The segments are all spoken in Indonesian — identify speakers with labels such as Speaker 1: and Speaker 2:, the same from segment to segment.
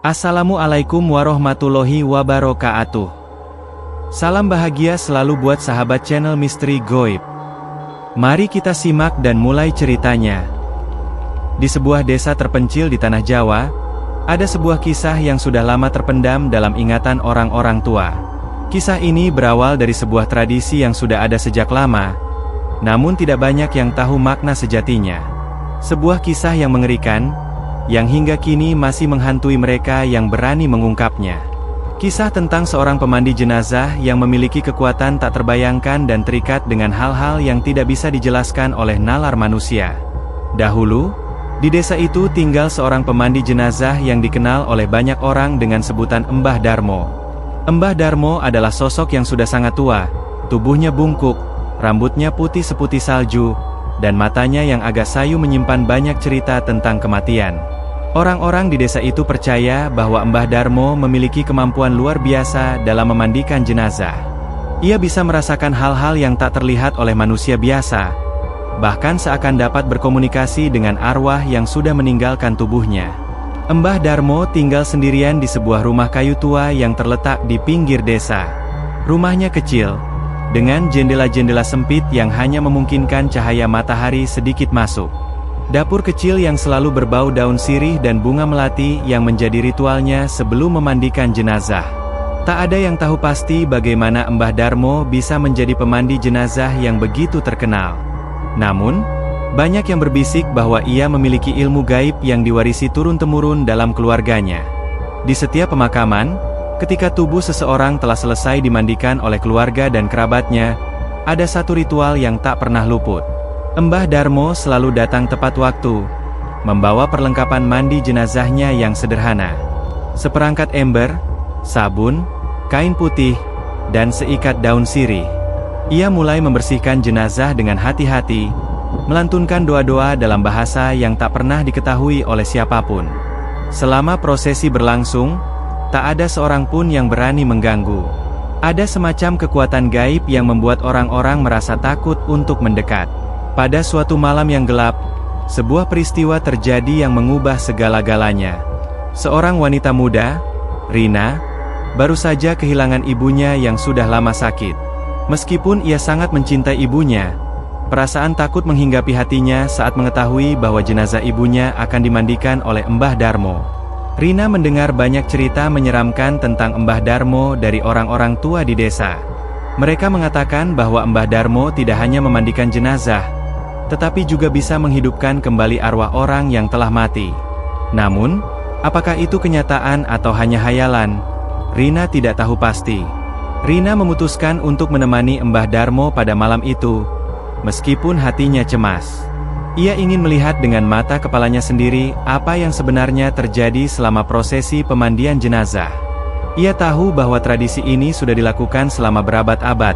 Speaker 1: Assalamualaikum warahmatullahi wabarakatuh. Salam bahagia selalu buat sahabat channel Misteri Goib. Mari kita simak dan mulai ceritanya. Di sebuah desa terpencil di tanah Jawa, ada sebuah kisah yang sudah lama terpendam dalam ingatan orang-orang tua. Kisah ini berawal dari sebuah tradisi yang sudah ada sejak lama, namun tidak banyak yang tahu makna sejatinya. Sebuah kisah yang mengerikan, yang hingga kini masih menghantui mereka yang berani mengungkapnya. Kisah tentang seorang pemandi jenazah yang memiliki kekuatan tak terbayangkan dan terikat dengan hal-hal yang tidak bisa dijelaskan oleh nalar manusia. Dahulu, di desa itu tinggal seorang pemandi jenazah yang dikenal oleh banyak orang dengan sebutan Mbah Darmo. Mbah Darmo adalah sosok yang sudah sangat tua, tubuhnya bungkuk, rambutnya putih seputih salju, dan matanya yang agak sayu menyimpan banyak cerita tentang kematian. Orang-orang di desa itu percaya bahwa Mbah Darmo memiliki kemampuan luar biasa dalam memandikan jenazah. Ia bisa merasakan hal-hal yang tak terlihat oleh manusia biasa, bahkan seakan dapat berkomunikasi dengan arwah yang sudah meninggalkan tubuhnya. Mbah Darmo tinggal sendirian di sebuah rumah kayu tua yang terletak di pinggir desa. Rumahnya kecil, dengan jendela-jendela sempit yang hanya memungkinkan cahaya matahari sedikit masuk. Dapur kecil yang selalu berbau daun sirih dan bunga melati yang menjadi ritualnya sebelum memandikan jenazah. Tak ada yang tahu pasti bagaimana Mbah Darmo bisa menjadi pemandi jenazah yang begitu terkenal. Namun, banyak yang berbisik bahwa ia memiliki ilmu gaib yang diwarisi turun-temurun dalam keluarganya. Di setiap pemakaman, ketika tubuh seseorang telah selesai dimandikan oleh keluarga dan kerabatnya, ada satu ritual yang tak pernah luput. Mbah Darmo selalu datang tepat waktu, membawa perlengkapan mandi jenazahnya yang sederhana. Seperangkat ember, sabun, kain putih, dan seikat daun sirih. Ia mulai membersihkan jenazah dengan hati-hati, melantunkan doa-doa dalam bahasa yang tak pernah diketahui oleh siapapun. Selama prosesi berlangsung, tak ada seorang pun yang berani mengganggu. Ada semacam kekuatan gaib yang membuat orang-orang merasa takut untuk mendekat. Pada suatu malam yang gelap, sebuah peristiwa terjadi yang mengubah segala-galanya. Seorang wanita muda, Rina, baru saja kehilangan ibunya yang sudah lama sakit. Meskipun ia sangat mencintai ibunya, perasaan takut menghinggapi hatinya saat mengetahui bahwa jenazah ibunya akan dimandikan oleh Mbah Darmo. Rina mendengar banyak cerita menyeramkan tentang Mbah Darmo dari orang-orang tua di desa. Mereka mengatakan bahwa Mbah Darmo tidak hanya memandikan jenazah, tetapi juga bisa menghidupkan kembali arwah orang yang telah mati. Namun, apakah itu kenyataan atau hanya hayalan? Rina tidak tahu pasti. Rina memutuskan untuk menemani Mbah Darmo pada malam itu, meskipun hatinya cemas. Ia ingin melihat dengan mata kepalanya sendiri apa yang sebenarnya terjadi selama prosesi pemandian jenazah. Ia tahu bahwa tradisi ini sudah dilakukan selama berabad-abad.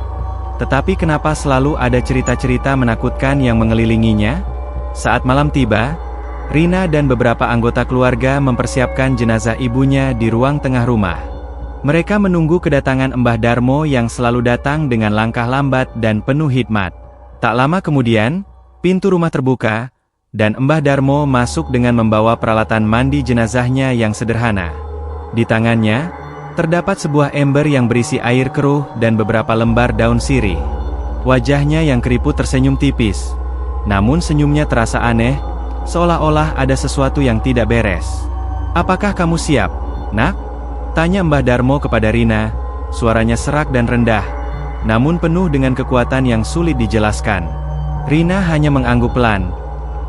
Speaker 1: Tetapi kenapa selalu ada cerita-cerita menakutkan yang mengelilinginya? Saat malam tiba, Rina dan beberapa anggota keluarga mempersiapkan jenazah ibunya di ruang tengah rumah. Mereka menunggu kedatangan Mbah Darmo yang selalu datang dengan langkah lambat dan penuh hikmat. Tak lama kemudian, pintu rumah terbuka, dan Mbah Darmo masuk dengan membawa peralatan mandi jenazahnya yang sederhana. Di tangannya, terdapat sebuah ember yang berisi air keruh dan beberapa lembar daun sirih. Wajahnya yang keriput tersenyum tipis. Namun senyumnya terasa aneh, seolah-olah ada sesuatu yang tidak beres. "Apakah kamu siap, Nak?" tanya Mbah Darmo kepada Rina. Suaranya serak dan rendah, namun penuh dengan kekuatan yang sulit dijelaskan. Rina hanya mengangguk pelan,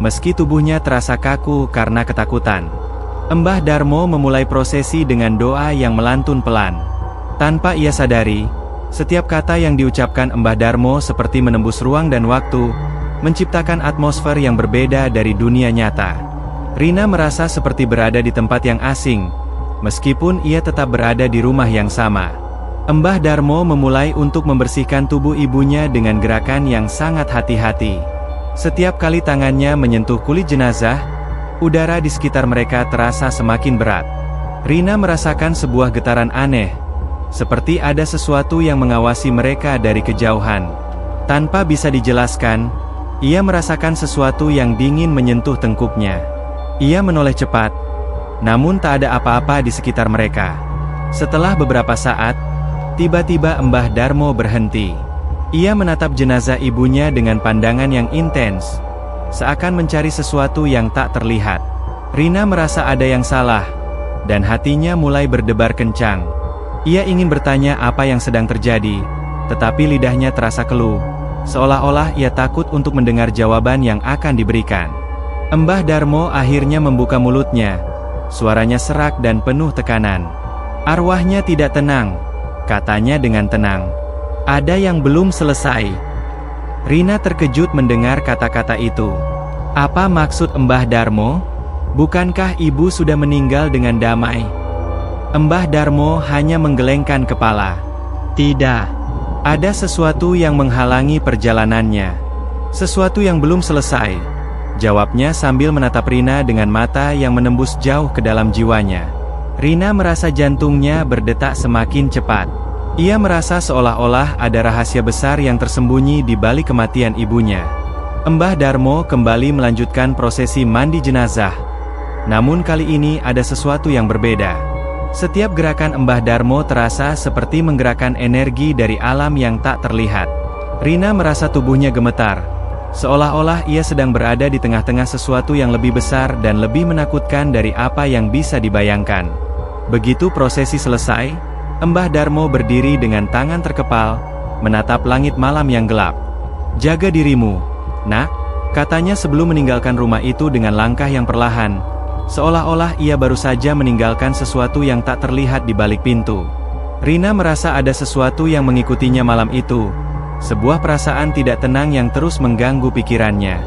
Speaker 1: meski tubuhnya terasa kaku karena ketakutan. Mbah Darmo memulai prosesi dengan doa yang melantun pelan. Tanpa ia sadari, setiap kata yang diucapkan Mbah Darmo seperti menembus ruang dan waktu, menciptakan atmosfer yang berbeda dari dunia nyata. Rina merasa seperti berada di tempat yang asing, meskipun ia tetap berada di rumah yang sama. Mbah Darmo memulai untuk membersihkan tubuh ibunya dengan gerakan yang sangat hati-hati. Setiap kali tangannya menyentuh kulit jenazah, udara di sekitar mereka terasa semakin berat. Rina merasakan sebuah getaran aneh, seperti ada sesuatu yang mengawasi mereka dari kejauhan. Tanpa bisa dijelaskan, ia merasakan sesuatu yang dingin menyentuh tengkuknya. Ia menoleh cepat, Namun tak ada apa-apa di sekitar mereka. Setelah beberapa saat, tiba-tiba Mbah Darmo berhenti. Ia menatap jenazah ibunya dengan pandangan yang intens, seakan mencari sesuatu yang tak terlihat. Rina merasa ada yang salah, dan hatinya mulai berdebar kencang. Ia ingin bertanya apa yang sedang terjadi, tetapi lidahnya terasa keluh, seolah-olah ia takut untuk mendengar jawaban yang akan diberikan. Mbah Darmo akhirnya membuka mulutnya. Suaranya serak dan penuh tekanan. "Arwahnya tidak tenang," katanya dengan tenang. "Ada yang belum selesai." Rina terkejut mendengar kata-kata itu. Apa maksud Mbah Darmo? Bukankah ibu sudah meninggal dengan damai? Mbah Darmo hanya menggelengkan kepala. Tidak. Ada sesuatu yang menghalangi perjalanannya. Sesuatu yang belum selesai, jawabnya sambil menatap Rina dengan mata yang menembus jauh ke dalam jiwanya. Rina merasa jantungnya berdetak semakin cepat. Ia merasa seolah-olah ada rahasia besar yang tersembunyi di balik kematian ibunya. Mbah Darmo kembali melanjutkan prosesi mandi jenazah. Namun kali ini ada sesuatu yang berbeda. Setiap gerakan Mbah Darmo terasa seperti menggerakkan energi dari alam yang tak terlihat. Rina merasa tubuhnya gemetar, seolah-olah ia sedang berada di tengah-tengah sesuatu yang lebih besar dan lebih menakutkan dari apa yang bisa dibayangkan. Begitu prosesi selesai, Mbah Darmo berdiri dengan tangan terkepal, menatap langit malam yang gelap. "Jaga dirimu, nak," katanya sebelum meninggalkan rumah itu dengan langkah yang perlahan, seolah-olah ia baru saja meninggalkan sesuatu yang tak terlihat di balik pintu. Rina merasa ada sesuatu yang mengikutinya malam itu, sebuah perasaan tidak tenang yang terus mengganggu pikirannya.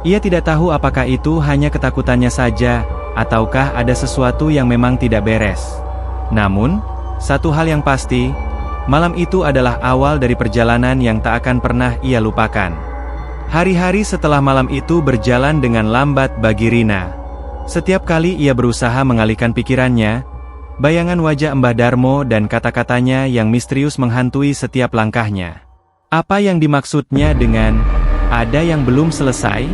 Speaker 1: Ia tidak tahu apakah itu hanya ketakutannya saja, ataukah ada sesuatu yang memang tidak beres. Namun, satu hal yang pasti, malam itu adalah awal dari perjalanan yang tak akan pernah ia lupakan. Hari-hari setelah malam itu berjalan dengan lambat bagi Rina. Setiap kali ia berusaha mengalihkan pikirannya, bayangan wajah Mbah Darmo dan kata-katanya yang misterius menghantui setiap langkahnya. Apa yang dimaksudnya dengan "ada yang belum selesai"?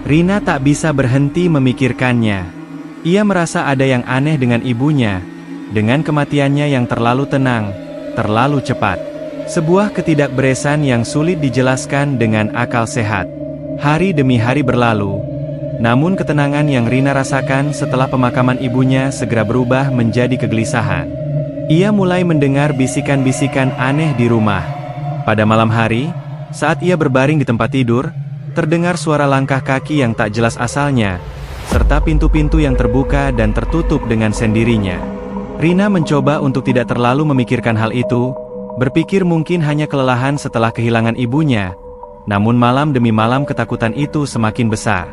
Speaker 1: Rina tak bisa berhenti memikirkannya. Ia merasa ada yang aneh dengan ibunya, dengan kematiannya yang terlalu tenang, terlalu cepat. Sebuah ketidakberesan yang sulit dijelaskan dengan akal sehat. Hari demi hari berlalu, namun ketenangan yang Rina rasakan setelah pemakaman ibunya segera berubah menjadi kegelisahan. Ia mulai mendengar bisikan-bisikan aneh di rumah. Pada malam hari, saat ia berbaring di tempat tidur, terdengar suara langkah kaki yang tak jelas asalnya, serta pintu-pintu yang terbuka dan tertutup dengan sendirinya. Rina mencoba untuk tidak terlalu memikirkan hal itu, berpikir mungkin hanya kelelahan setelah kehilangan ibunya. Namun malam demi malam ketakutan itu semakin besar.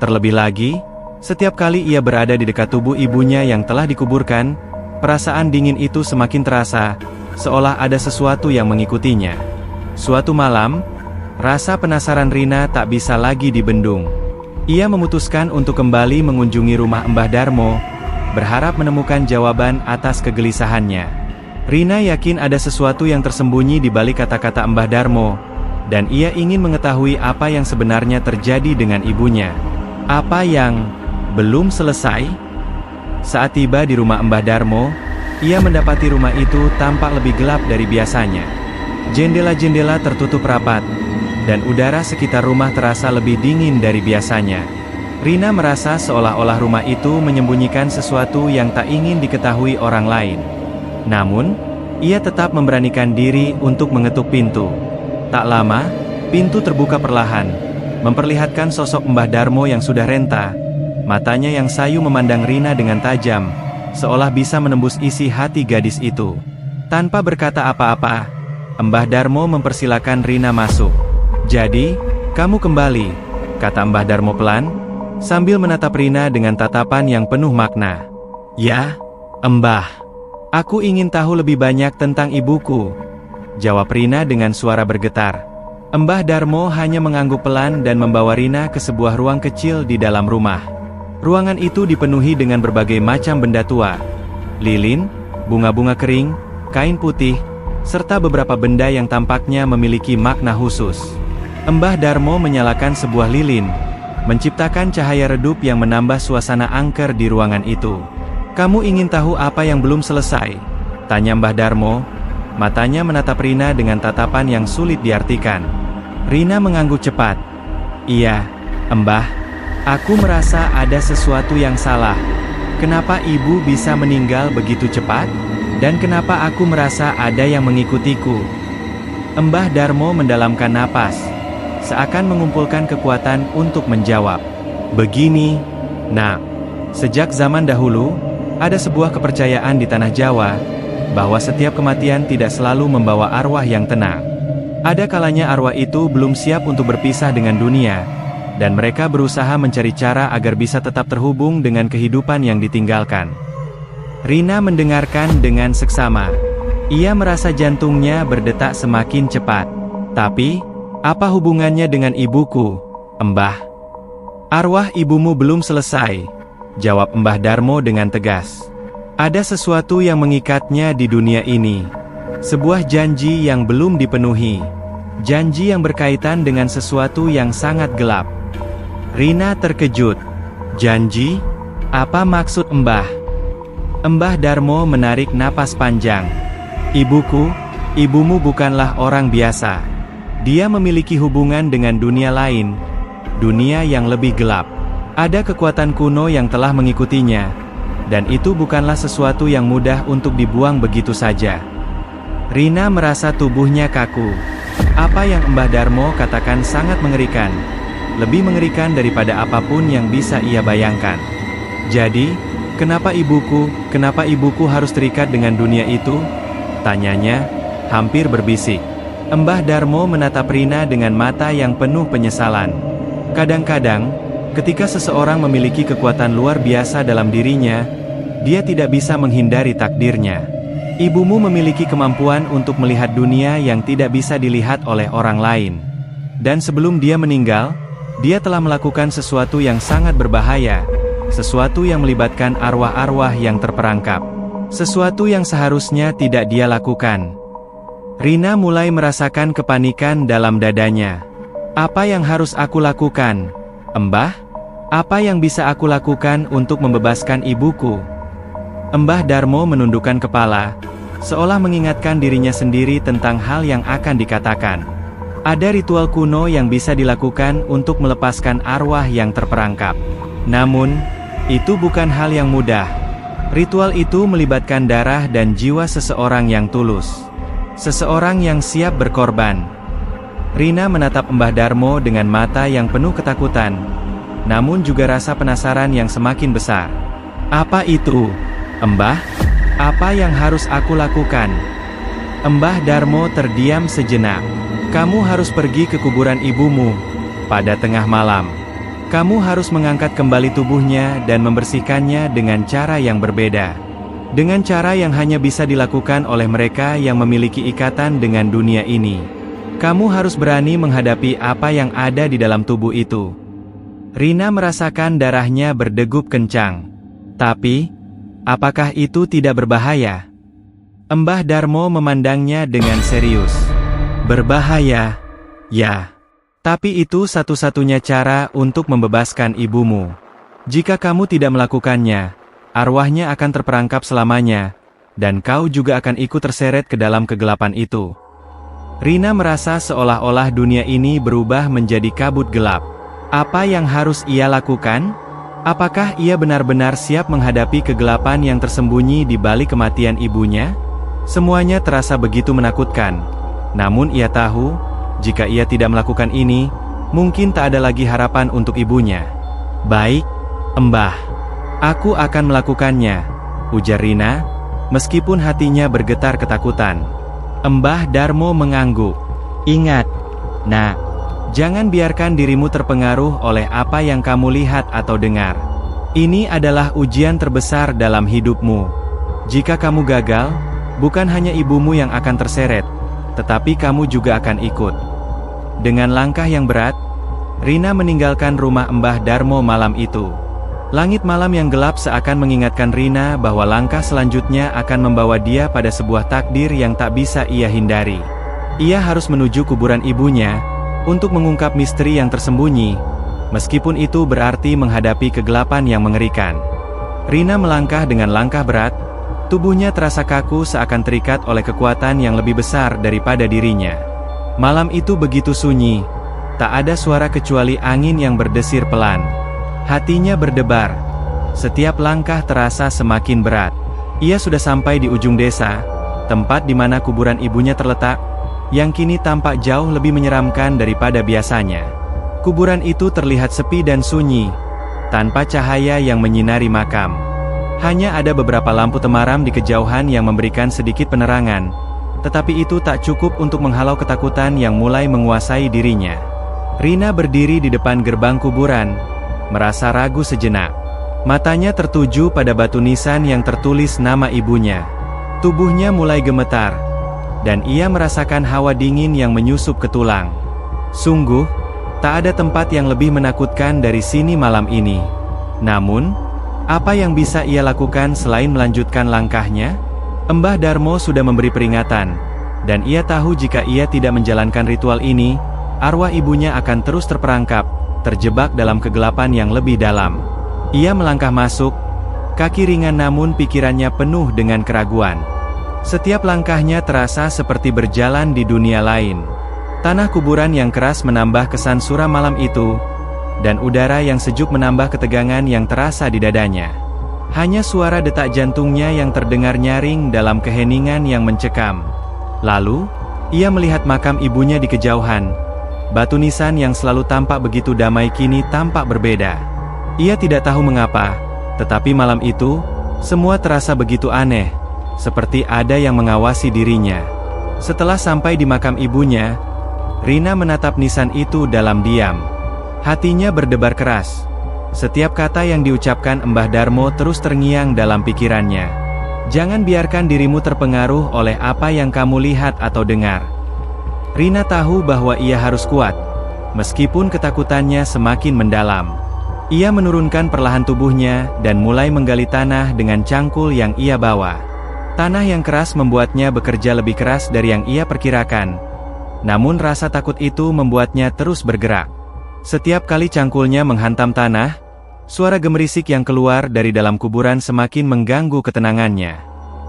Speaker 1: Terlebih lagi, setiap kali ia berada di dekat tubuh ibunya yang telah dikuburkan, perasaan dingin itu semakin terasa, seolah ada sesuatu yang mengikutinya. Suatu malam, rasa penasaran Rina tak bisa lagi dibendung. Ia memutuskan untuk kembali mengunjungi rumah Mbah Darmo, berharap menemukan jawaban atas kegelisahannya. Rina yakin ada sesuatu yang tersembunyi di balik kata-kata Mbah Darmo, dan ia ingin mengetahui apa yang sebenarnya terjadi dengan ibunya. Apa yang belum selesai? Saat tiba di rumah Mbah Darmo, ia mendapati rumah itu tampak lebih gelap dari biasanya. Jendela-jendela tertutup rapat, dan udara sekitar rumah terasa lebih dingin dari biasanya. Rina merasa seolah-olah rumah itu menyembunyikan sesuatu yang tak ingin diketahui orang lain. Namun, ia tetap memberanikan diri untuk mengetuk pintu. Tak lama, pintu terbuka perlahan, memperlihatkan sosok Mbah Darmo yang sudah renta. Matanya yang sayu memandang Rina dengan tajam, seolah bisa menembus isi hati gadis itu. Tanpa berkata apa-apa, Mbah Darmo mempersilakan Rina masuk. "Jadi, kamu kembali," kata Mbah Darmo pelan, sambil menatap Rina dengan tatapan yang penuh makna. "Ya, Mbah. Aku ingin tahu lebih banyak tentang ibuku," jawab Rina dengan suara bergetar. Mbah Darmo hanya mengangguk pelan dan membawa Rina ke sebuah ruang kecil di dalam rumah. Ruangan itu dipenuhi dengan berbagai macam benda tua. Lilin, bunga-bunga kering, kain putih, serta beberapa benda yang tampaknya memiliki makna khusus. Mbah Darmo menyalakan sebuah lilin, menciptakan cahaya redup yang menambah suasana angker di ruangan itu. "Kamu ingin tahu apa yang belum selesai?" tanya Mbah Darmo. Matanya menatap Rina dengan tatapan yang sulit diartikan. Rina mengangguk cepat. "Iya, Mbah. Aku merasa ada sesuatu yang salah. Kenapa ibu bisa meninggal begitu cepat? Dan kenapa aku merasa ada yang mengikutiku?" Mbah Darmo mendalamkan napas, seakan mengumpulkan kekuatan untuk menjawab. "Begini, Nak. Sejak zaman dahulu, ada sebuah kepercayaan di tanah Jawa, bahwa setiap kematian tidak selalu membawa arwah yang tenang. Ada kalanya arwah itu belum siap untuk berpisah dengan dunia, dan mereka berusaha mencari cara agar bisa tetap terhubung dengan kehidupan yang ditinggalkan." Rina mendengarkan dengan seksama. Ia merasa jantungnya berdetak semakin cepat. "Tapi, apa hubungannya dengan ibuku, Mbah?" "Arwah ibumu belum selesai," jawab Mbah Darmo dengan tegas. "Ada sesuatu yang mengikatnya di dunia ini. Sebuah janji yang belum dipenuhi. Janji yang berkaitan dengan sesuatu yang sangat gelap." Rina terkejut. "Janji? Apa maksud Mbah?" Mbah Darmo menarik napas panjang. Ibumu bukanlah orang biasa. Dia memiliki hubungan dengan dunia lain, dunia yang lebih gelap. Ada kekuatan kuno yang telah mengikutinya, dan itu bukanlah sesuatu yang mudah untuk dibuang begitu saja." Rina merasa tubuhnya kaku. Apa yang Mbah Darmo katakan sangat mengerikan. Lebih mengerikan daripada apapun yang bisa ia bayangkan. "Jadi, kenapa ibuku harus terikat dengan dunia itu?" tanyanya, hampir berbisik. Mbah Darmo menatap Rina dengan mata yang penuh penyesalan. "Kadang-kadang, ketika seseorang memiliki kekuatan luar biasa dalam dirinya, dia tidak bisa menghindari takdirnya. Ibumu memiliki kemampuan untuk melihat dunia yang tidak bisa dilihat oleh orang lain. Dan sebelum dia meninggal, dia telah melakukan sesuatu yang sangat berbahaya. Sesuatu yang melibatkan arwah-arwah yang terperangkap. Sesuatu yang seharusnya tidak dia lakukan." Rina mulai merasakan kepanikan dalam dadanya. "Apa yang harus aku lakukan, Mbah? Apa yang bisa aku lakukan untuk membebaskan ibuku?" Mbah Darmo menundukkan kepala, seolah mengingatkan dirinya sendiri tentang hal yang akan dikatakan. Ada ritual kuno yang bisa dilakukan untuk melepaskan arwah yang terperangkap. Namun, itu bukan hal yang mudah. Ritual itu melibatkan darah dan jiwa seseorang yang tulus. Seseorang yang siap berkorban. Rina menatap Mbah Darmo dengan mata yang penuh ketakutan, namun juga rasa penasaran yang semakin besar. "Apa itu, Mbah? Apa yang harus aku lakukan?" Mbah Darmo terdiam sejenak. "Kamu harus pergi ke kuburan ibumu pada tengah malam. Kamu harus mengangkat kembali tubuhnya dan membersihkannya dengan cara yang berbeda. Dengan cara yang hanya bisa dilakukan oleh mereka yang memiliki ikatan dengan dunia ini. Kamu harus berani menghadapi apa yang ada di dalam tubuh itu." Rina merasakan darahnya berdegup kencang. "Tapi, apakah itu tidak berbahaya?" Mbah Darmo memandangnya dengan serius. "Berbahaya, ya. Tapi itu satu-satunya cara untuk membebaskan ibumu. Jika kamu tidak melakukannya, arwahnya akan terperangkap selamanya, dan kau juga akan ikut terseret ke dalam kegelapan itu." Rina merasa seolah-olah dunia ini berubah menjadi kabut gelap. Apa yang harus ia lakukan? Apakah ia benar-benar siap menghadapi kegelapan yang tersembunyi di balik kematian ibunya? Semuanya terasa begitu menakutkan. Namun ia tahu, jika ia tidak melakukan ini, mungkin tak ada lagi harapan untuk ibunya. "Baik, Mbah. Aku akan melakukannya," ujar Rina, meskipun hatinya bergetar ketakutan. Mbah Darmo mengangguk. "Ingat, Nak, jangan biarkan dirimu terpengaruh oleh apa yang kamu lihat atau dengar. Ini adalah ujian terbesar dalam hidupmu. Jika kamu gagal, bukan hanya ibumu yang akan terseret, tetapi kamu juga akan ikut." Dengan langkah yang berat, Rina meninggalkan rumah Mbah Darmo malam itu. Langit malam yang gelap seakan mengingatkan Rina bahwa langkah selanjutnya akan membawa dia pada sebuah takdir yang tak bisa ia hindari. Ia harus menuju kuburan ibunya, untuk mengungkap misteri yang tersembunyi, meskipun itu berarti menghadapi kegelapan yang mengerikan. Rina melangkah dengan langkah berat, tubuhnya terasa kaku seakan terikat oleh kekuatan yang lebih besar daripada dirinya. Malam itu begitu sunyi, tak ada suara kecuali angin yang berdesir pelan. Hatinya berdebar, setiap langkah terasa semakin berat. Ia sudah sampai di ujung desa, tempat di mana kuburan ibunya terletak, yang kini tampak jauh lebih menyeramkan daripada biasanya. Kuburan itu terlihat sepi dan sunyi, tanpa cahaya yang menyinari makam. Hanya ada beberapa lampu temaram di kejauhan yang memberikan sedikit penerangan, tetapi itu tak cukup untuk menghalau ketakutan yang mulai menguasai dirinya. Rina berdiri di depan gerbang kuburan, merasa ragu sejenak. Matanya tertuju pada batu nisan yang tertulis nama ibunya. Tubuhnya mulai gemetar, dan ia merasakan hawa dingin yang menyusup ke tulang. Sungguh, tak ada tempat yang lebih menakutkan dari sini malam ini. Namun, apa yang bisa ia lakukan selain melanjutkan langkahnya? Mbah Darmo sudah memberi peringatan, dan ia tahu jika ia tidak menjalankan ritual ini, arwah ibunya akan terus terperangkap, terjebak dalam kegelapan yang lebih dalam. Ia melangkah masuk, kaki ringan namun pikirannya penuh dengan keraguan. Setiap langkahnya terasa seperti berjalan di dunia lain. Tanah kuburan yang keras menambah kesan suram malam itu, dan udara yang sejuk menambah ketegangan yang terasa di dadanya. Hanya suara detak jantungnya yang terdengar nyaring dalam keheningan yang mencekam. Lalu, ia melihat makam ibunya di kejauhan. Batu nisan yang selalu tampak begitu damai kini tampak berbeda. Ia tidak tahu mengapa, tetapi malam itu, semua terasa begitu aneh, seperti ada yang mengawasi dirinya. Setelah sampai di makam ibunya, Rina menatap nisan itu dalam diam. Hatinya berdebar keras. Setiap kata yang diucapkan Mbah Darmo terus terngiang dalam pikirannya. Jangan biarkan dirimu terpengaruh oleh apa yang kamu lihat atau dengar. Rina tahu bahwa ia harus kuat, meskipun ketakutannya semakin mendalam. Ia menurunkan perlahan tubuhnya dan mulai menggali tanah dengan cangkul yang ia bawa. Tanah yang keras membuatnya bekerja lebih keras dari yang ia perkirakan. Namun rasa takut itu membuatnya terus bergerak. Setiap kali cangkulnya menghantam tanah, suara gemerisik yang keluar dari dalam kuburan semakin mengganggu ketenangannya.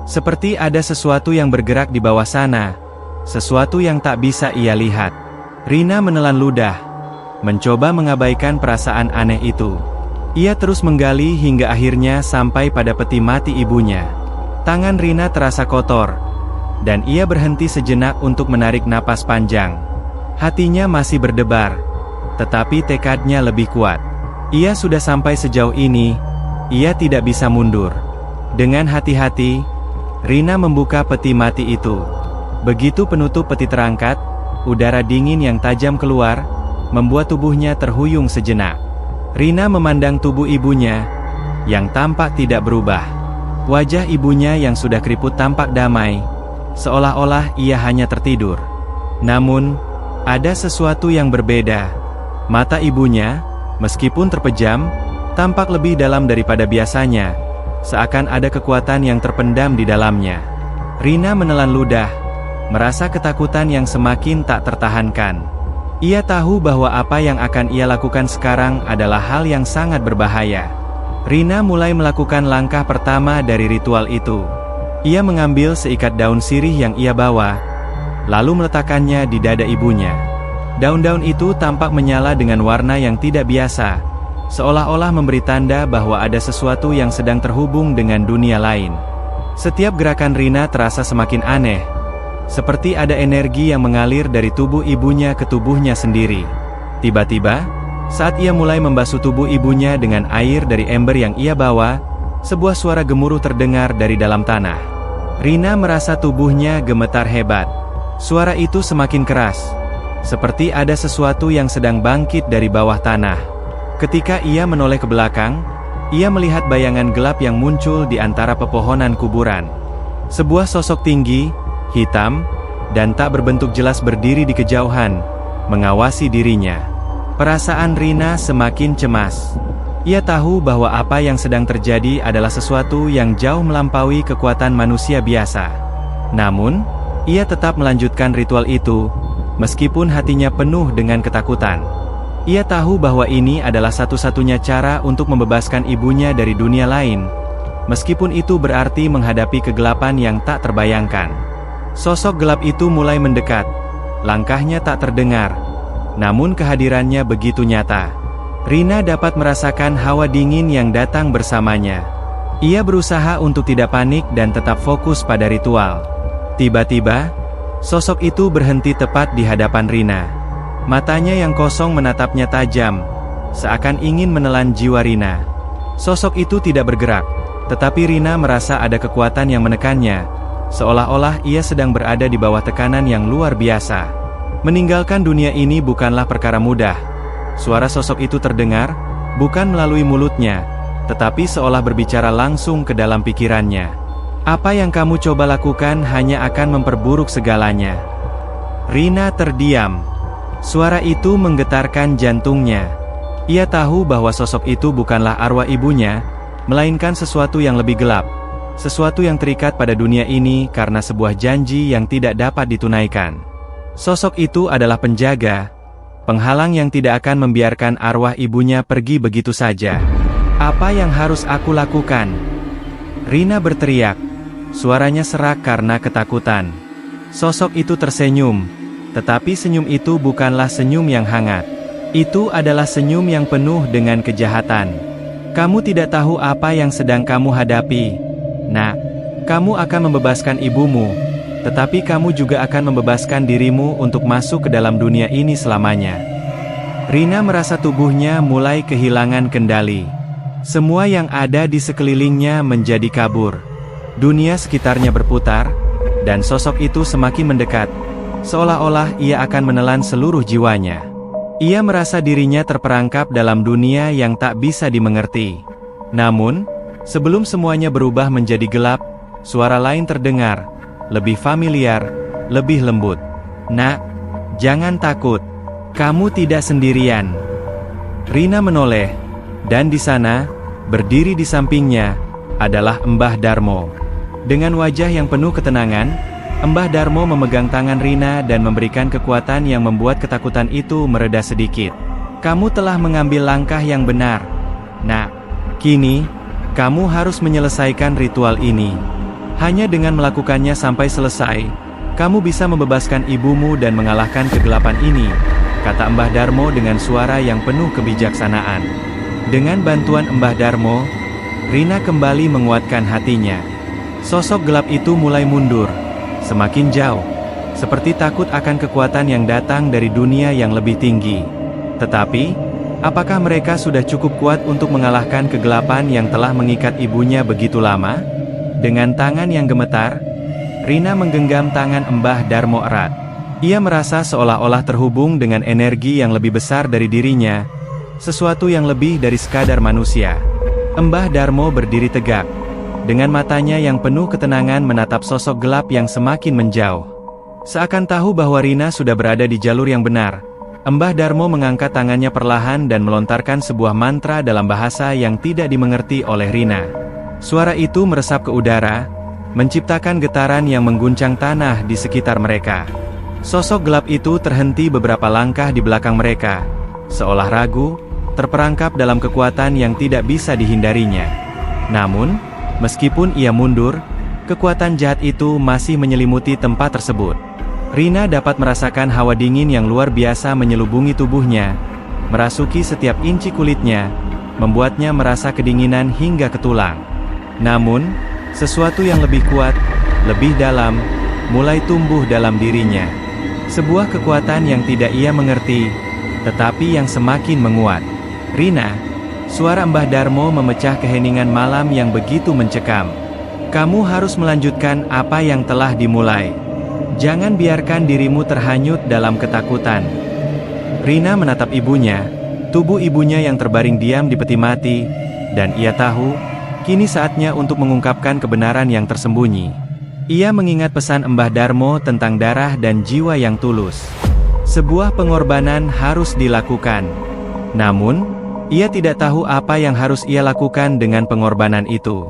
Speaker 1: Seperti ada sesuatu yang bergerak di bawah sana, sesuatu yang tak bisa ia lihat. Rina menelan ludah, mencoba mengabaikan perasaan aneh itu. Ia terus menggali hingga akhirnya sampai pada peti mati ibunya. Tangan Rina terasa kotor, dan ia berhenti sejenak untuk menarik napas panjang. Hatinya masih berdebar, tetapi tekadnya lebih kuat. Ia sudah sampai sejauh ini, ia tidak bisa mundur. Dengan hati-hati, Rina membuka peti mati itu. Begitu penutup peti terangkat, udara dingin yang tajam keluar, membuat tubuhnya terhuyung sejenak. Rina memandang tubuh ibunya, yang tampak tidak berubah. Wajah ibunya yang sudah keriput tampak damai, seolah-olah ia hanya tertidur. Namun, ada sesuatu yang berbeda. Mata ibunya, meskipun terpejam, tampak lebih dalam daripada biasanya, seakan ada kekuatan yang terpendam di dalamnya. Rina menelan ludah, merasa ketakutan yang semakin tak tertahankan. Ia tahu bahwa apa yang akan ia lakukan sekarang adalah hal yang sangat berbahaya. Rina mulai melakukan langkah pertama dari ritual itu. Ia mengambil seikat daun sirih yang ia bawa, lalu meletakkannya di dada ibunya. Daun-daun itu tampak menyala dengan warna yang tidak biasa, seolah-olah memberi tanda bahwa ada sesuatu yang sedang terhubung dengan dunia lain. Setiap gerakan Rina terasa semakin aneh, seperti ada energi yang mengalir dari tubuh ibunya ke tubuhnya sendiri. Tiba-tiba, saat ia mulai membasuh tubuh ibunya dengan air dari ember yang ia bawa, sebuah suara gemuruh terdengar dari dalam tanah. Rina merasa tubuhnya gemetar hebat. Suara itu semakin keras, seperti ada sesuatu yang sedang bangkit dari bawah tanah. Ketika ia menoleh ke belakang, ia melihat bayangan gelap yang muncul di antara pepohonan kuburan. Sebuah sosok tinggi, hitam, dan tak berbentuk jelas berdiri di kejauhan, mengawasi dirinya. Perasaan Rina semakin cemas. Ia tahu bahwa apa yang sedang terjadi adalah sesuatu yang jauh melampaui kekuatan manusia biasa. Namun, ia tetap melanjutkan ritual itu, meskipun hatinya penuh dengan ketakutan. Ia tahu bahwa ini adalah satu-satunya cara untuk membebaskan ibunya dari dunia lain, meskipun itu berarti menghadapi kegelapan yang tak terbayangkan. Sosok gelap itu mulai mendekat. Langkahnya tak terdengar, namun kehadirannya begitu nyata. Rina dapat merasakan hawa dingin yang datang bersamanya. Ia berusaha untuk tidak panik dan tetap fokus pada ritual. Tiba-tiba, sosok itu berhenti tepat di hadapan Rina. Matanya yang kosong menatapnya tajam, seakan ingin menelan jiwa Rina. Sosok itu tidak bergerak, tetapi Rina merasa ada kekuatan yang menekannya, seolah-olah ia sedang berada di bawah tekanan yang luar biasa. Meninggalkan dunia ini bukanlah perkara mudah. Suara sosok itu terdengar, bukan melalui mulutnya, tetapi seolah berbicara langsung ke dalam pikirannya. Apa yang kamu coba lakukan hanya akan memperburuk segalanya. Rina terdiam. Suara itu menggetarkan jantungnya. Ia tahu bahwa sosok itu bukanlah arwah ibunya, melainkan sesuatu yang lebih gelap. Sesuatu yang terikat pada dunia ini karena sebuah janji yang tidak dapat ditunaikan. Sosok itu adalah penjaga, penghalang yang tidak akan membiarkan arwah ibunya pergi begitu saja. Apa yang harus aku lakukan? Rina berteriak. Suaranya serak karena ketakutan. Sosok itu tersenyum. Tetapi senyum itu bukanlah senyum yang hangat. Itu adalah senyum yang penuh dengan kejahatan. Kamu tidak tahu apa yang sedang kamu hadapi. Nak, kamu akan membebaskan ibumu, tetapi kamu juga akan membebaskan dirimu untuk masuk ke dalam dunia ini selamanya. Rina merasa tubuhnya mulai kehilangan kendali. Semua yang ada di sekelilingnya menjadi kabur. Dunia sekitarnya berputar, dan sosok itu semakin mendekat. Seolah-olah ia akan menelan seluruh jiwanya. Ia merasa dirinya terperangkap dalam dunia yang tak bisa dimengerti. Namun, sebelum semuanya berubah menjadi gelap, suara lain terdengar, lebih familiar, lebih lembut. Nak, jangan takut. Kamu tidak sendirian. Rina menoleh, dan di sana, berdiri di sampingnya, adalah Mbah Darmo. Dengan wajah yang penuh ketenangan, Mbah Darmo memegang tangan Rina dan memberikan kekuatan yang membuat ketakutan itu mereda sedikit. Kamu telah mengambil langkah yang benar. Nah, kini, kamu harus menyelesaikan ritual ini. Hanya dengan melakukannya sampai selesai, kamu bisa membebaskan ibumu dan mengalahkan kegelapan ini, kata Mbah Darmo dengan suara yang penuh kebijaksanaan. Dengan bantuan Mbah Darmo, Rina kembali menguatkan hatinya. Sosok gelap itu mulai mundur. Semakin jauh, seperti takut akan kekuatan yang datang dari dunia yang lebih tinggi. Tetapi, apakah mereka sudah cukup kuat untuk mengalahkan kegelapan yang telah mengikat ibunya begitu lama? Dengan tangan yang gemetar, Rina menggenggam tangan Mbah Darmo erat. Ia merasa seolah-olah terhubung dengan energi yang lebih besar dari dirinya, sesuatu yang lebih dari sekadar manusia. Mbah Darmo berdiri tegak. Dengan matanya yang penuh ketenangan menatap sosok gelap yang semakin menjauh. Seakan tahu bahwa Rina sudah berada di jalur yang benar, Mbah Darmo mengangkat tangannya perlahan dan melontarkan sebuah mantra dalam bahasa yang tidak dimengerti oleh Rina. Suara itu meresap ke udara, menciptakan getaran yang mengguncang tanah di sekitar mereka. Sosok gelap itu terhenti beberapa langkah di belakang mereka, seolah ragu, terperangkap dalam kekuatan yang tidak bisa dihindarinya. Namun, meskipun ia mundur, kekuatan jahat itu masih menyelimuti tempat tersebut. Rina dapat merasakan hawa dingin yang luar biasa menyelubungi tubuhnya, merasuki setiap inci kulitnya, membuatnya merasa kedinginan hingga ke tulang. Namun, sesuatu yang lebih kuat, lebih dalam, mulai tumbuh dalam dirinya. Sebuah kekuatan yang tidak ia mengerti, tetapi yang semakin menguat. Rina, suara Mbah Darmo memecah keheningan malam yang begitu mencekam. Kamu harus melanjutkan apa yang telah dimulai. Jangan biarkan dirimu terhanyut dalam ketakutan. Rina menatap ibunya, tubuh ibunya yang terbaring diam di peti mati, dan ia tahu, kini saatnya untuk mengungkapkan kebenaran yang tersembunyi. Ia mengingat pesan Mbah Darmo tentang darah dan jiwa yang tulus. Sebuah pengorbanan harus dilakukan. Namun, ia tidak tahu apa yang harus ia lakukan dengan pengorbanan itu.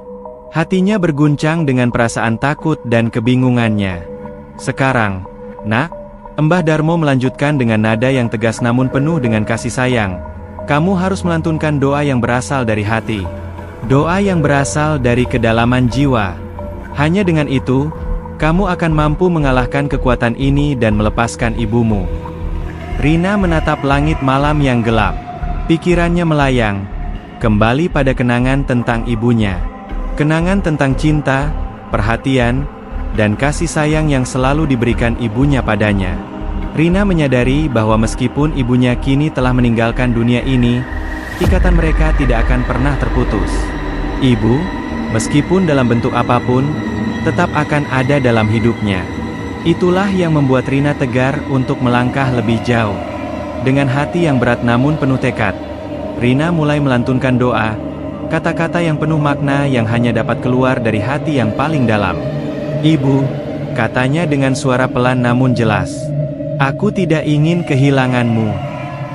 Speaker 1: Hatinya berguncang dengan perasaan takut dan kebingungannya. Sekarang, Nak, Mbah Darmo melanjutkan dengan nada yang tegas namun penuh dengan kasih sayang. Kamu harus melantunkan doa yang berasal dari hati. Doa yang berasal dari kedalaman jiwa. Hanya dengan itu, kamu akan mampu mengalahkan kekuatan ini dan melepaskan ibumu. Rina menatap langit malam yang gelap. Pikirannya melayang, kembali pada kenangan tentang ibunya. Kenangan tentang cinta, perhatian, dan kasih sayang yang selalu diberikan ibunya padanya. Rina menyadari bahwa meskipun ibunya kini telah meninggalkan dunia ini, ikatan mereka tidak akan pernah terputus. Ibu, meskipun dalam bentuk apapun, tetap akan ada dalam hidupnya. Itulah yang membuat Rina tegar untuk melangkah lebih jauh. Dengan hati yang berat namun penuh tekad, Rina mulai melantunkan doa, kata-kata yang penuh makna yang hanya dapat keluar dari hati yang paling dalam. Ibu, katanya dengan suara pelan namun jelas. Aku tidak ingin kehilanganmu.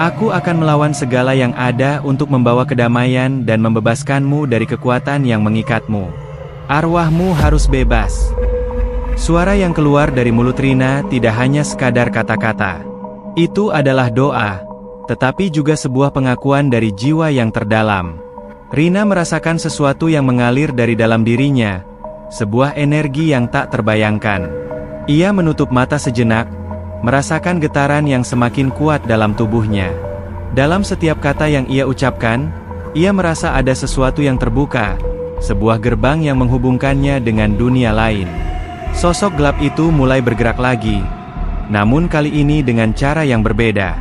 Speaker 1: Aku akan melawan segala yang ada untuk membawa kedamaian dan membebaskanmu dari kekuatan yang mengikatmu. Arwahmu harus bebas. Suara yang keluar dari mulut Rina tidak hanya sekadar kata-kata. Itu adalah doa, tetapi juga sebuah pengakuan dari jiwa yang terdalam. Rina merasakan sesuatu yang mengalir dari dalam dirinya. Sebuah energi yang tak terbayangkan. Ia menutup mata sejenak, merasakan getaran yang semakin kuat dalam tubuhnya. Dalam setiap kata yang ia ucapkan, ia merasa ada sesuatu yang terbuka, sebuah gerbang yang menghubungkannya dengan dunia lain. Sosok gelap itu mulai bergerak lagi, namun kali ini dengan cara yang berbeda.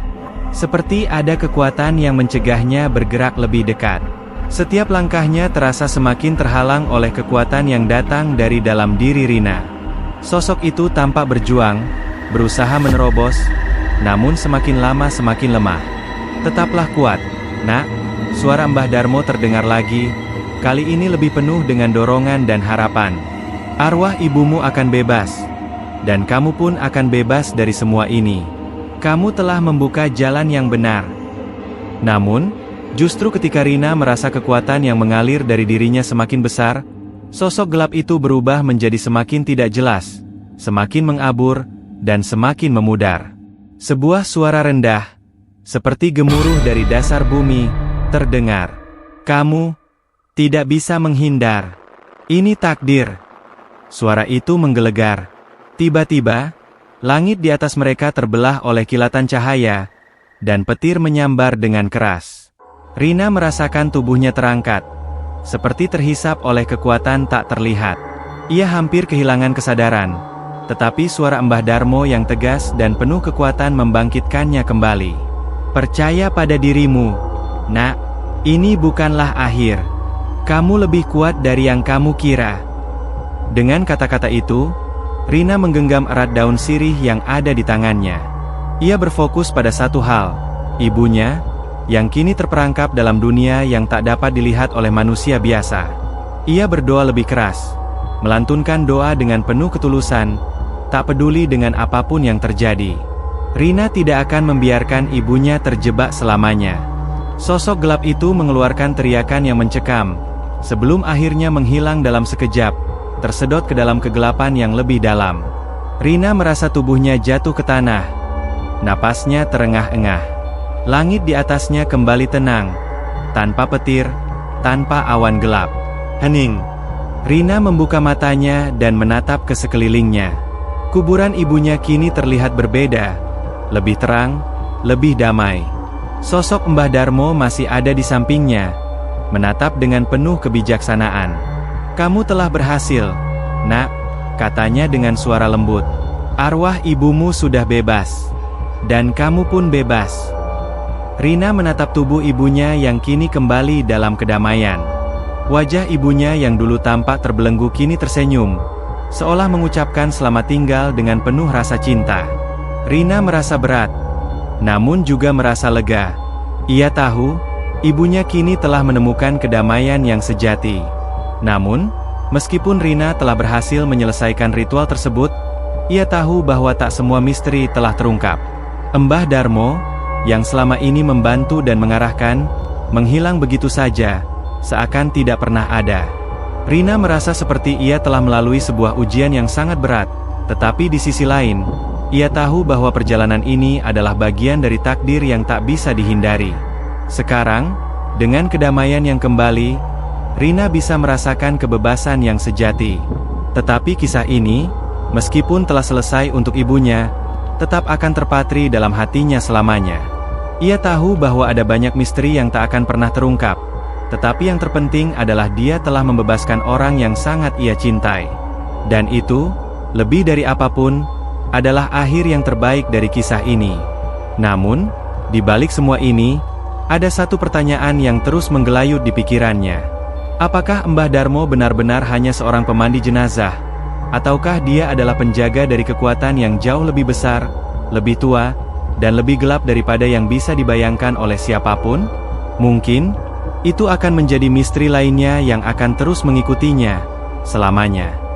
Speaker 1: Seperti ada kekuatan yang mencegahnya bergerak lebih dekat. Setiap langkahnya terasa semakin terhalang oleh kekuatan yang datang dari dalam diri Rina. Sosok itu tampak berjuang, berusaha menerobos, namun semakin lama semakin lemah. Tetaplah kuat, nak. Suara Mbah Darmo terdengar lagi, kali ini lebih penuh dengan dorongan dan harapan. Arwah ibumu akan bebas, dan kamu pun akan bebas dari semua ini. Kamu telah membuka jalan yang benar. Namun, justru ketika Rina merasa kekuatan yang mengalir dari dirinya semakin besar, sosok gelap itu berubah menjadi semakin tidak jelas, semakin mengabur, dan semakin memudar. Sebuah suara rendah, seperti gemuruh dari dasar bumi, terdengar. Kamu tidak bisa menghindar. Ini takdir. Suara itu menggelegar. Tiba-tiba, langit di atas mereka terbelah oleh kilatan cahaya, dan petir menyambar dengan keras. Rina merasakan tubuhnya terangkat, seperti terhisap oleh kekuatan tak terlihat. Ia hampir kehilangan kesadaran, tetapi suara Mbah Darmo yang tegas dan penuh kekuatan membangkitkannya kembali. Percaya pada dirimu, nak. Ini bukanlah akhir. Kamu lebih kuat dari yang kamu kira. Dengan kata-kata itu, Rina menggenggam erat daun sirih yang ada di tangannya. Ia berfokus pada satu hal, ibunya, yang kini terperangkap dalam dunia yang tak dapat dilihat oleh manusia biasa. Ia berdoa lebih keras, melantunkan doa dengan penuh ketulusan, tak peduli dengan apapun yang terjadi. Rina tidak akan membiarkan ibunya terjebak selamanya. Sosok gelap itu mengeluarkan teriakan yang mencekam, sebelum akhirnya menghilang dalam sekejap, tersedot ke dalam kegelapan yang lebih dalam. Rina merasa tubuhnya jatuh ke tanah. Napasnya terengah-engah. Langit di atasnya kembali tenang, tanpa petir, tanpa awan gelap. Hening. Rina membuka matanya dan menatap ke sekelilingnya. Kuburan ibunya kini terlihat berbeda, lebih terang, lebih damai. Sosok Mbah Darmo masih ada di sampingnya, menatap dengan penuh kebijaksanaan. Kamu telah berhasil, nak, katanya dengan suara lembut. Arwah ibumu sudah bebas, dan kamu pun bebas. Rina menatap tubuh ibunya yang kini kembali dalam kedamaian. Wajah ibunya yang dulu tampak terbelenggu kini tersenyum, seolah mengucapkan selamat tinggal dengan penuh rasa cinta. Rina merasa berat, namun juga merasa lega. Ia tahu, ibunya kini telah menemukan kedamaian yang sejati. Namun, meskipun Rina telah berhasil menyelesaikan ritual tersebut, ia tahu bahwa tak semua misteri telah terungkap. Mbah Darmo, yang selama ini membantu dan mengarahkan, menghilang begitu saja, seakan tidak pernah ada. Rina merasa seperti ia telah melalui sebuah ujian yang sangat berat, tetapi di sisi lain, Ia tahu bahwa perjalanan ini adalah bagian dari takdir yang tak bisa dihindari. Sekarang, dengan kedamaian yang kembali, Rina bisa merasakan kebebasan yang sejati. Tetapi kisah ini, meskipun telah selesai untuk ibunya, tetap akan terpatri dalam hatinya selamanya. Ia tahu bahwa ada banyak misteri yang tak akan pernah terungkap. Tetapi yang terpenting adalah dia telah membebaskan orang yang sangat ia cintai. Dan itu, lebih dari apapun, adalah akhir yang terbaik dari kisah ini. Namun, di balik semua ini, ada satu pertanyaan yang terus menggelayut di pikirannya. Apakah Mbah Darmo benar-benar hanya seorang pemandi jenazah? Ataukah dia adalah penjaga dari kekuatan yang jauh lebih besar, lebih tua, dan lebih gelap daripada yang bisa dibayangkan oleh siapapun? Mungkin, itu akan menjadi misteri lainnya yang akan terus mengikutinya selamanya.